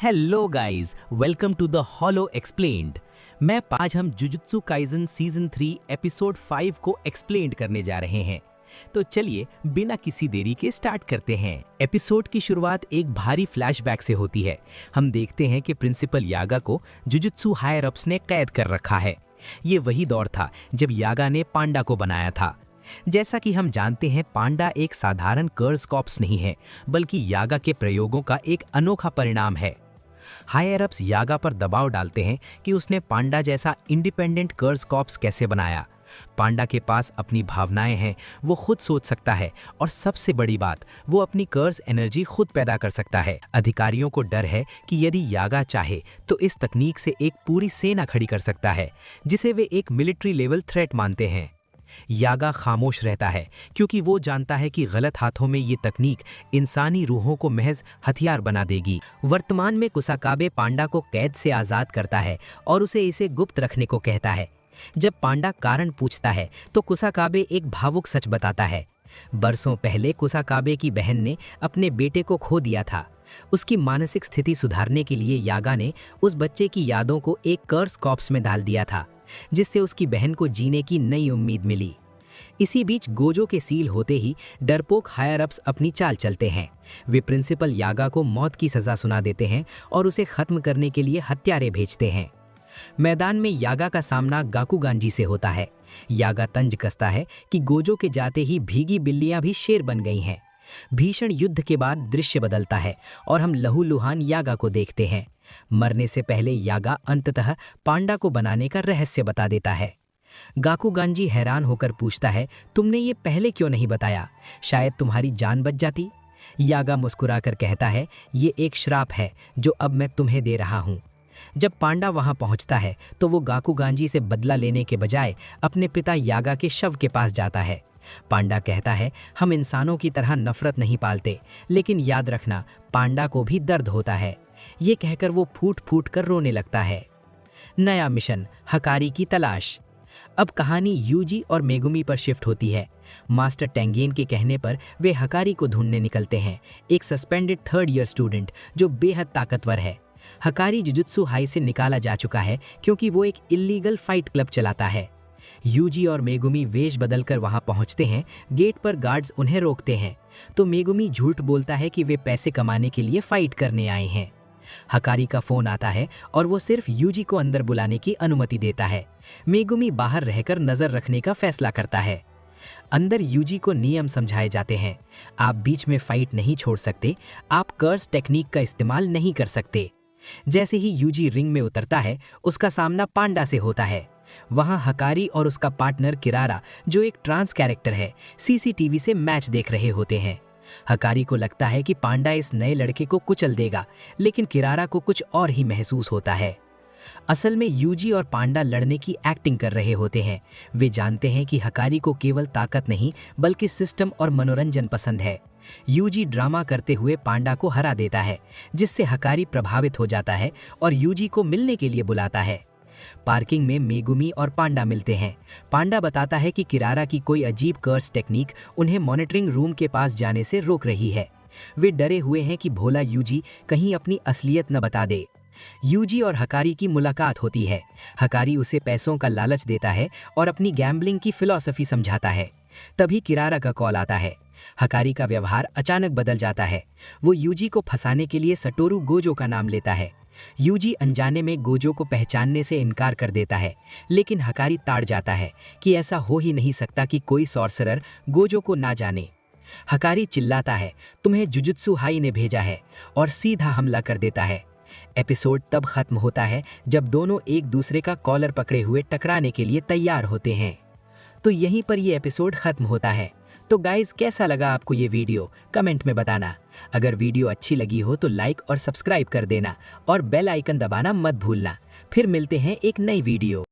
Hello guys, welcome to the hollow explained. आज हम Jujutsu Kaisen season 3 episode 5 को explain करने जा रहे हैं। तो चलिए बिना किसी देरी के स्टार्ट करते हैं। एपिसोड की शुरुआत एक भारी फ्लैशबैक से होती है। हम देखते हैं कि प्रिंसिपल यागा को जुजुत्सु हायर अप्स ने कैद कर रखा है। ये वही दौर था जब यागा ने पांडा को बनाया था। जैसा कि हम जानते हैं, पांडा एक साधारण कर्स कॉप्स नहीं है, बल्कि यागा के प्रयोगों का एक अनोखा परिणाम है। हायर अप्स यागा पर दबाव डालते हैं कि उसने पांडा जैसा इंडिपेंडेंट कर्स कॉप्स कैसे बनाया। पांडा के पास अपनी भावनाएं हैं, वो खुद सोच सकता है और सबसे बड़ी बात, वो अपनी कर्स एनर्जी खुद पैदा कर सकता है। अधिकारियों को डर है कि यदि यागा चाहे तो इस तकनीक से एक पूरी सेना खड़ी कर सकता है, जिसे वे एक मिलिट्री लेवल थ्रेट मानते हैं। यागा खामोश रहता है क्योंकि वो जानता है कि गलत हाथों में ये तकनीक इंसानी रूहों को महज हथियार बना देगी। वर्तमान में कुसाकाबे पांडा को कैद से आज़ाद करता है और उसे इसे गुप्त रखने को कहता है। जब पांडा कारण पूछता है तो कुसाकाबे एक भावुक सच बताता है। बरसों पहले कुसाकाबे की बहन ने अपने बेटे को खो दिया था। उसकी मानसिक स्थिति सुधारने के लिए यागा ने उस बच्चे की यादों को एक कर्स कॉप्स में डाल दिया था, जिससे उसकी बहन को जीने की नई उम्मीद मिली। इसी बीच गोजो के सील होते ही डरपोक हायर अप्स अपनी चाल चलते हैं। वे प्रिंसिपल यागा को मौत की सजा सुना देते हैं और उसे खत्म करने के लिए हत्यारे भेजते हैं। मैदान में यागा का सामना गाकुगांजी से होता है। यागा तंज कसता है कि गोजो के जाते ही भीगी बिल्लियां भी शेर बन गई हैं। भीषण युद्ध के बाद दृश्य बदलता है और हम लहूलुहान यागा को देखते हैं। मरने से पहले यागा अंततः पांडा को बनाने का रहस्य बता देता है। गाकुगांजी हैरान होकर पूछता है, तुमने ये पहले क्यों नहीं बताया? शायद तुम्हारी जान बच जाती। यागा मुस्कुराकर कहता है, ये एक श्राप है जो अब मैं तुम्हें दे रहा हूँ। जब पांडा वहां पहुंचता है तो वो गाकुगांजी से बदला लेने के बजाय अपने पिता यागा के शव के पास जाता है। पांडा कहता है, हम इंसानों की तरह नफरत नहीं पालते, लेकिन याद रखना, पांडा को भी दर्द होता है। ये कहकर वो फूट फूट कर रोने लगता है। नया मिशन, हकारी की तलाश। अब कहानी यूजी और मेगुमी पर शिफ्ट होती है। मास्टर टेंगेन के कहने पर वे हकारी को ढूंढने निकलते हैं, एक सस्पेंडेड 3rd ईयर स्टूडेंट जो बेहद ताकतवर है। हकारी जुजुत्सु हाई से निकाला जा चुका है क्योंकि वो एक इल्लीगल फाइट क्लब चलाता है। यूजी और मेगुमी वेश बदलकर वहां पहुंचते हैं। गेट पर गार्ड्स उन्हें रोकते हैं तो मेगुमी झूठ बोलता है कि वे पैसे कमाने के लिए फाइट करने आए हैं। हकारी का फोन आता है और वो सिर्फ यूजी को अंदर बुलाने की अनुमति देता है। मेगुमी बाहर रहकर नजर रखने का फैसला करता है। अंदर यूजी को नियम समझाए जाते हैं। आप बीच में फाइट नहीं छोड़ सकते, आप कर्स टेक्निक का इस्तेमाल नहीं कर सकते। जैसे ही यूजी रिंग में उतरता है, उसका सामना पांडा से होता है। वहां हकारी और उसका पार्टनर किरारा, जो एक ट्रांस कैरेक्टर है, सीसीटीवी से मैच देख रहे होते हैं। हकारी को लगता है कि पांडा इस नए लड़के को कुचल देगा, लेकिन किरारा को कुछ और ही महसूस होता है। असल में यूजी और पांडा लड़ने की एक्टिंग कर रहे होते हैं। वे जानते हैं कि हकारी को केवल ताकत नहीं, बल्कि सिस्टम और मनोरंजन पसंद है। यूजी ड्रामा करते हुए पांडा को हरा देता है, जिससे हकारी प्रभावित हो जाता है और यूजी को मिलने के लिए बुलाता है। पार्किंग में मेगुमी और पांडा मिलते हैं। पांडा बताता है कि किरारा की कोई अजीब कर्स टेक्निक उन्हें मॉनिटरिंग रूम के पास जाने से रोक रही है। वे डरे हुए हैं कि भोला यूजी कहीं अपनी असलियत न बता दे। यूजी और हकारी की मुलाकात होती है। हकारी उसे पैसों का लालच देता है और अपनी गैम्बलिंग की फिलॉसफी समझाता है। तभी किरारा का कॉल आता है। हकारी का व्यवहार अचानक बदल जाता है। वो यूजी को फंसाने के लिए सटोरू गोजो का नाम लेता है। यूजी अनजाने में गोजो को पहचानने से इनकार कर देता है, लेकिन हकारी ताड़ जाता है कि ऐसा हो ही नहीं सकता कि कोई सॉर्सरर गोजो को ना जाने। हकारी चिल्लाता है, तुम्हें जुजुत्सु हाई ने भेजा है, और सीधा हमला कर देता है। एपिसोड तब खत्म होता है जब दोनों एक दूसरे का कॉलर पकड़े हुए टकराने के लिए तैयार होते हैं। तो यहीं पर ये एपिसोड खत्म होता है। तो गाइज, कैसा लगा आपको ये वीडियो? कमेंट में बताना। अगर वीडियो अच्छी लगी हो तो लाइक और सब्सक्राइब कर देना और बेल आइकन दबाना मत भूलना। फिर मिलते हैं एक नई वीडियो।